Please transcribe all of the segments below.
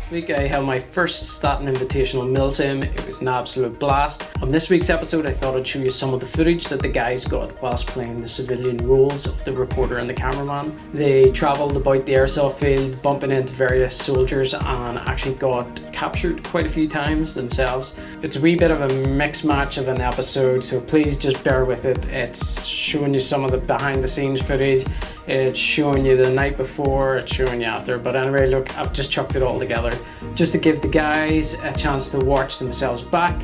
Last week I held my first Staten Invitational Milsim. It was an absolute blast. On this week's episode I thought I'd show you some of the footage that the guys got whilst playing the civilian roles of the reporter and the cameraman. They travelled about the airsoft field, bumping into various soldiers, and actually got captured quite a few times themselves. It's a wee bit of a mixed match of an episode, so please just bear with it. It's showing you some of the behind the scenes footage, it's showing you the night before, it's showing you after, but anyway, look, I've just chucked it all together just to give the guys a chance to watch themselves back,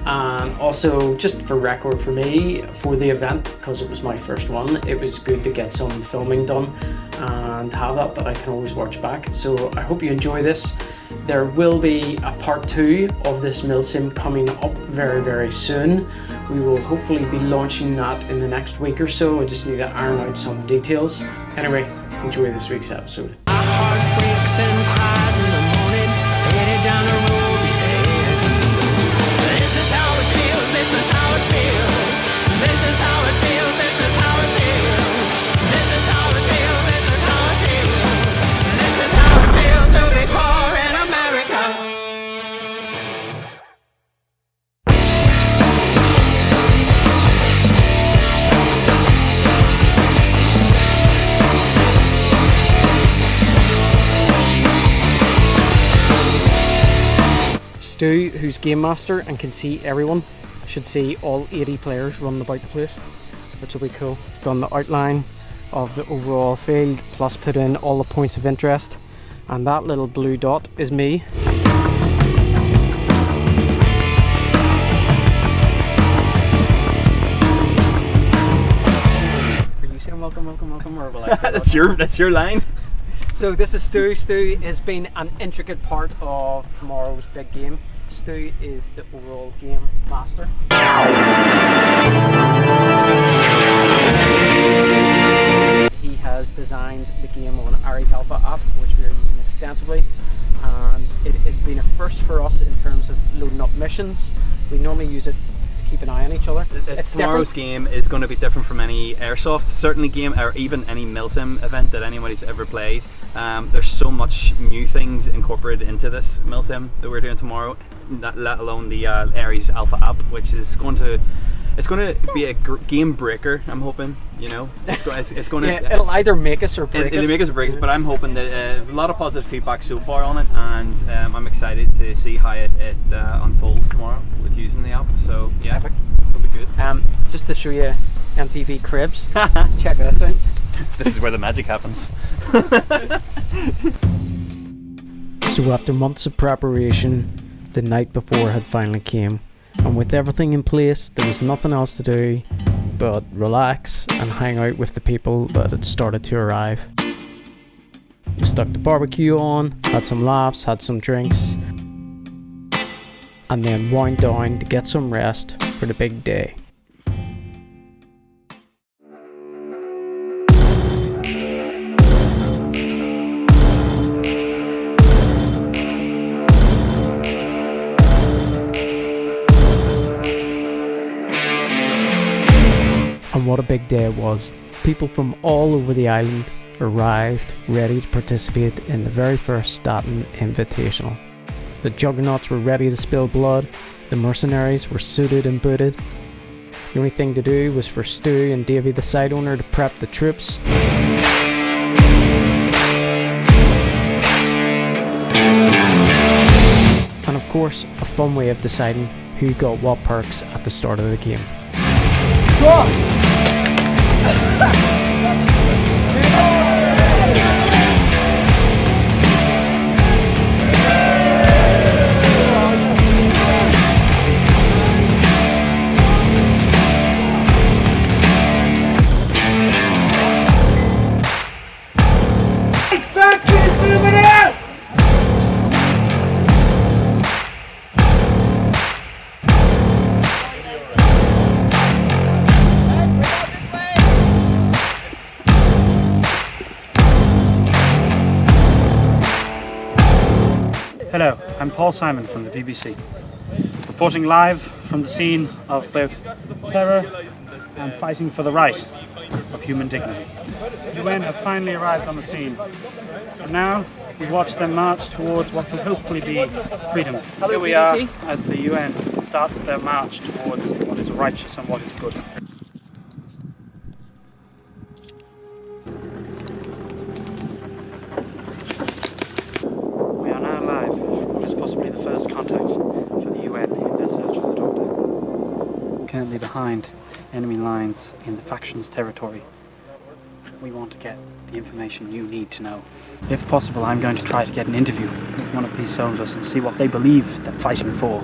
and also just for record for me for the event, because it was my first one. It was good to get some filming done and have that I can always watch back. So I hope you enjoy this. There will be a part 2 of this Milsim coming up very soon. We will hopefully be launching that in the next week or so. I just need to iron out some details. Anyway, enjoy this week's episode. My heart breaks and cries in the morning, headed down the road we headed. This is how it feels, this is how it feels. This is how it feels, this is how it feels. This is how it feels, this is how it feels. This is how it feels to be poor in America. Stu, who's game master and can see everyone, should see all 80 players running about the place, which will be cool. He's done the outline of the overall field, plus put in all the points of interest, and that little blue dot is me. Are you saying welcome, or will I say That's your line. So this is Stu. Stu has been an intricate part of tomorrow's big game. Stu is the overall game master. He has designed the game on Irish Alpha app, which we are using extensively, and it has been a first for us in terms of loading up missions. We normally use it to keep an eye on each other. Tomorrow's game is going to be different from any airsoft certainly game, or even any Milsim event that anybody's ever played. There's so much new things incorporated into this Milsim that we're doing tomorrow, let alone the Irish Alpha app, which is going to be a game breaker. I'm hoping, it's going to. Yeah, it'll either make us or break us. It'll make us or break us, but I'm hoping that there's a lot of positive feedback so far on it, and I'm excited to see how it unfolds tomorrow with using the app. So yeah, Epic. It'll be good. Just to show you MTV Cribs, check this out. This is where the magic happens. So after months of preparation, the night before had finally came, and with everything in place there was nothing else to do but relax and hang out with the people that had started to arrive. We stuck the barbecue on, had some laughs, had some drinks, and then wound down to get some rest for the big day. And what a big day it was. People from all over the island arrived ready to participate in the very first Staten Invitational. The juggernauts were ready to spill blood, the mercenaries were suited and booted. The only thing to do was for Stu and Davey, the site owner, to prep the troops. And of course, a fun way of deciding who got what perks at the start of the game. Go! Hello, I'm Paul Simon from the BBC, reporting live from the scene of both terror and fighting for the right of human dignity. The UN have finally arrived on the scene, and now We watch them march towards what will hopefully be freedom. Here we are as the UN starts their march towards what is righteous and what is good. We are now live from what is possibly the first contact for the UN in their search for the Doctor. Currently behind enemy lines in the faction's territory. We want to get the information you need to know. If possible, I'm going to try to get an interview with one of these soldiers and see what they believe they're fighting for.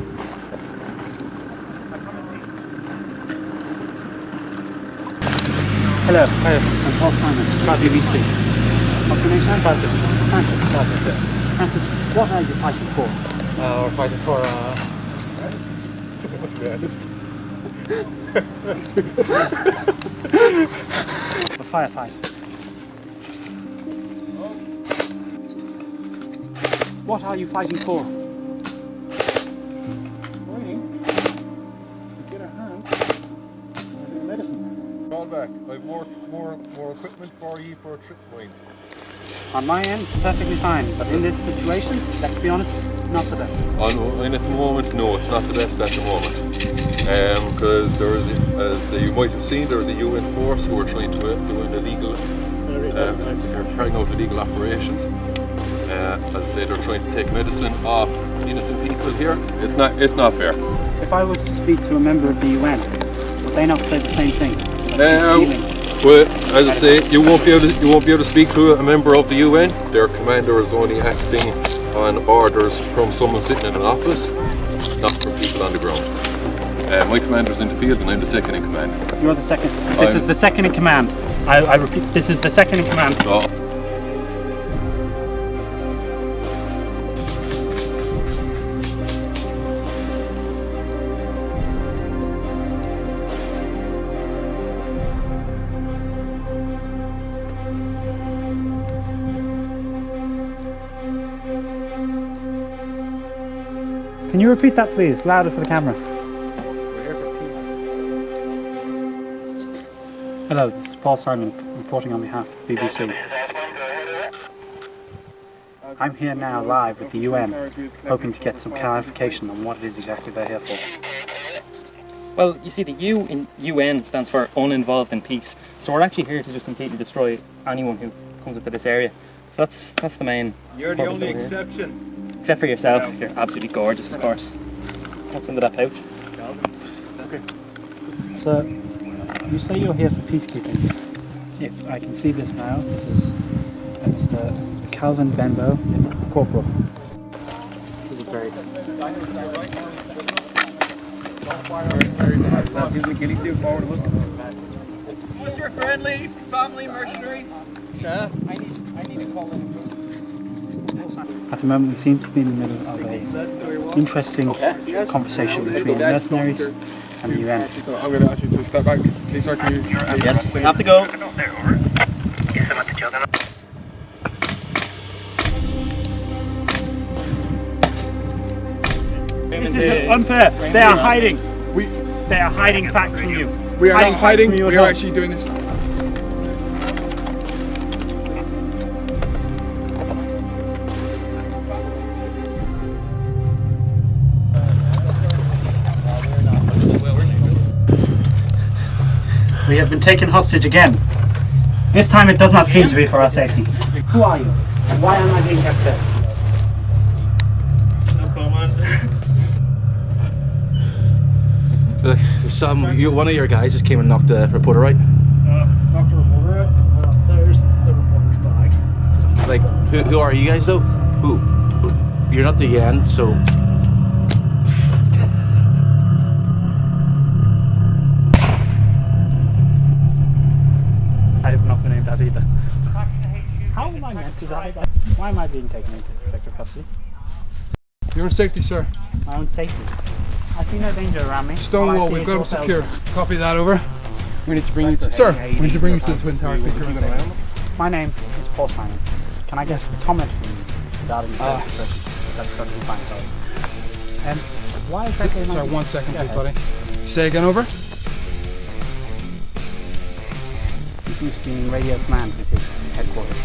Hello. Hi. I'm Paul Simon. BBC. What's your name, sir? Francis. Francis, yeah. Francis, what are you fighting for? We're fighting for, to be honest. A firefight. What are you fighting for? Waiting to get a hand in medicine. Call back. I've more equipment for you for a trip point. On my end, perfectly fine, but in this situation, let's be honest, not the best. And at the moment, no, it's not the best at the moment. Because there is, as you might have seen, there is a UN force who are trying to do an illegal, carrying out illegal operations. As I say, they're trying to take medicine off innocent people here. It's not fair. If I was to speak to a member of the UN, would they not say the same thing? Well, as I say, you won't be able to speak to a member of the UN. Their commander is only acting on orders from someone sitting in an office, not from people on the ground. My commander's in the field and I'm the second in command. You're the second. This is the second in command. I repeat, this is the second in command. Oh. Can you repeat that, please? Louder for the camera. We're here for peace. Hello, this is Paul Simon reporting on behalf of the BBC. I'm here now live with the UN, hoping to get some clarification on what it is exactly they're here for. Well, you see, the U in UN stands for uninvolved in peace. So we're actually here to just completely destroy anyone who comes into this area. So that's the main. You're the purpose only over here. exception. Except for yourself, you're absolutely gorgeous, of course. What's under that pouch? Okay. So, you say you're here for peacekeeping. If I can see this now, this is Mr. Calvin Benbow, Corporal. This is very good. Mr. Friendly, family mercenaries. Sir, I need to call in. At the moment, we seem to be in the middle of a interesting conversation between mercenaries and the UN. So I'm going to ask you to step back. Please, sir, can you... Yes, have to go. This is unfair. They are hiding. They are hiding facts from you. We are not hiding. We We are actually doing this. We have been taken hostage again. This time it does not seem to be for our safety. Who are you? And why am I being kept here? Look, one of your guys just came and knocked the reporter right. Knocked the reporter out. There's the reporter's bag. Like, who are you guys though? Who? You're not the UN, so. I have not been named that either. How am I meant to die? Why am I being taken into protective custody? Your safety, sir. My own safety. I see no danger around me. Stonewall, we've got him secure. Copy that over. We need to bring you to... Sir, we need to bring you to the Twin Towers. My name is Paul Simon. Can I get a comment from you regarding the situation? That's perfectly fine, sorry. Why exactly am I... Sorry, 1 second, please, buddy. Say again, over. He seems to be in radio command with his headquarters.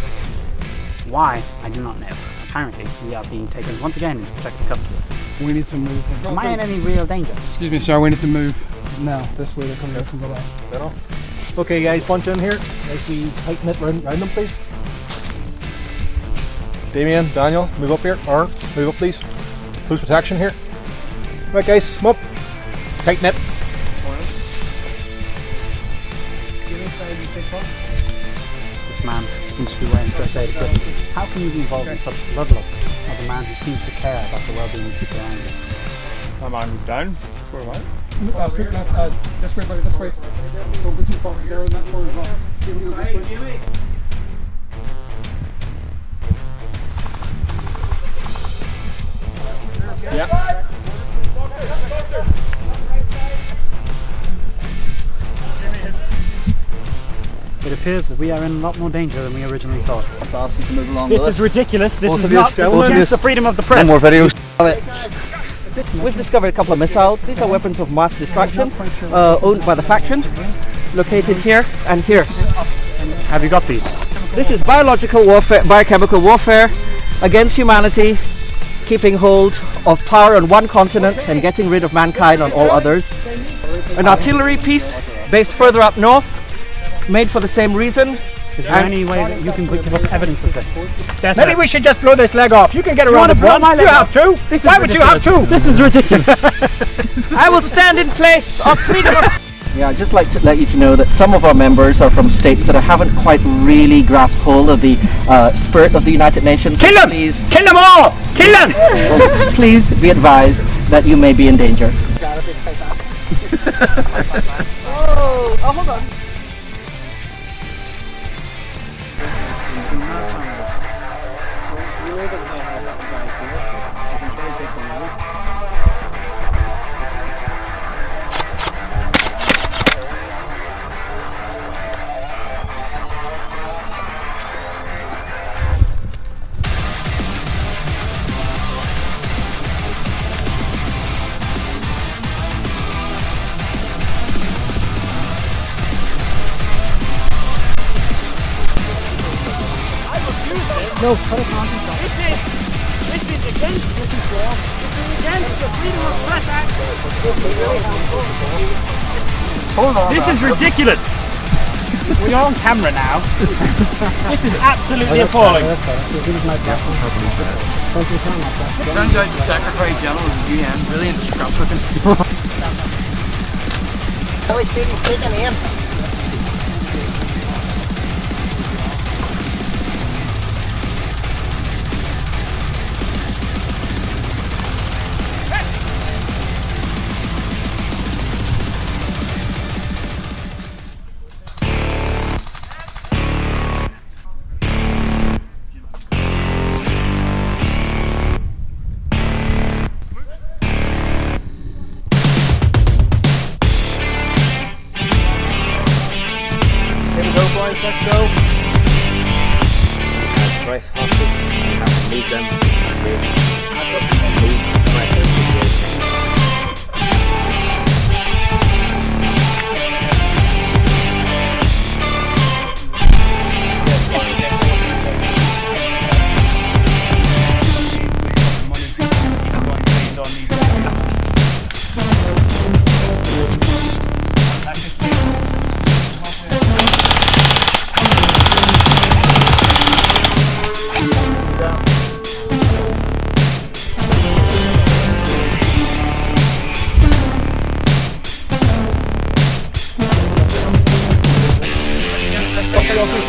Why? I do not know. Apparently, we are being taken once again into protective custody. We need to move. Am I in any real danger? Excuse me, sir, we need to move now. This way they're coming out from the left. Okay guys, punch in here. Nicely tighten it round them please. Damien, Daniel, move up here. Aaron, move up please. Close protection here. Right guys, come up. Tighten it. This man seems to be wearing first aid equipment. How can you be involved in such bloodlust as a man who seems to care about the well-being of people around you? I'm on down. Where am I? This way, buddy, this way. Don't go too far. There in that corner as well. Yeah. It appears that we are in a lot more danger than we originally thought. This is ridiculous. This is of not against the freedom of the press. More videos. We've discovered a couple of missiles. These are weapons of mass destruction owned by the faction, located here and here. Have you got these? This is biological warfare, biochemical warfare against humanity, keeping hold of power on one continent and getting rid of mankind on all others. An artillery piece based further up north, made for the same reason. Is there any way that you can give us evidence of this? Maybe we should just blow this leg off. You can get around the blow one. my leg You off? have two. Why would you have two? This is ridiculous. I will stand in place of freedom of... Yeah, I'd just like to let you to know that some of our members are from states that haven't quite really grasped hold of the spirit of the United Nations. Kill them! Please, Kill them all! Kill them! please be advised that you may be in danger. Oh, hold on. No, put it on. This is against the Freedom of Press Act. Hold on. This is ridiculous. We're on camera now. This is absolutely appalling. Turns out the Secretary General of the UN really into scrapbooking. Always taking aim. Let's go. Price hostage. You have to move them.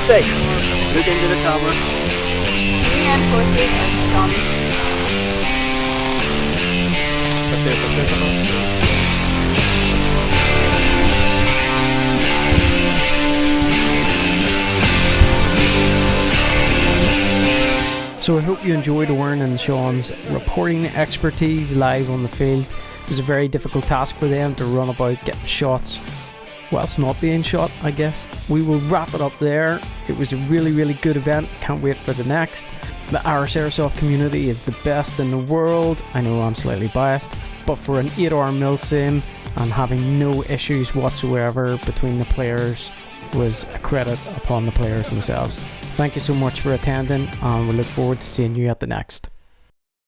Look into the tower. Reinforcing and storming. So I hope you enjoyed Owen and Sean's reporting expertise live on the field. It was a very difficult task for them to run about getting shots whilst not being shot, I guess. We will wrap it up there. It was a really good event. Can't wait for the next. The Irish Airsoft community is the best in the world. I know I'm slightly biased, but for an 8-hour Milsim and having no issues whatsoever between the players was a credit upon the players themselves. Thank you so much for attending, and we look forward to seeing you at the next.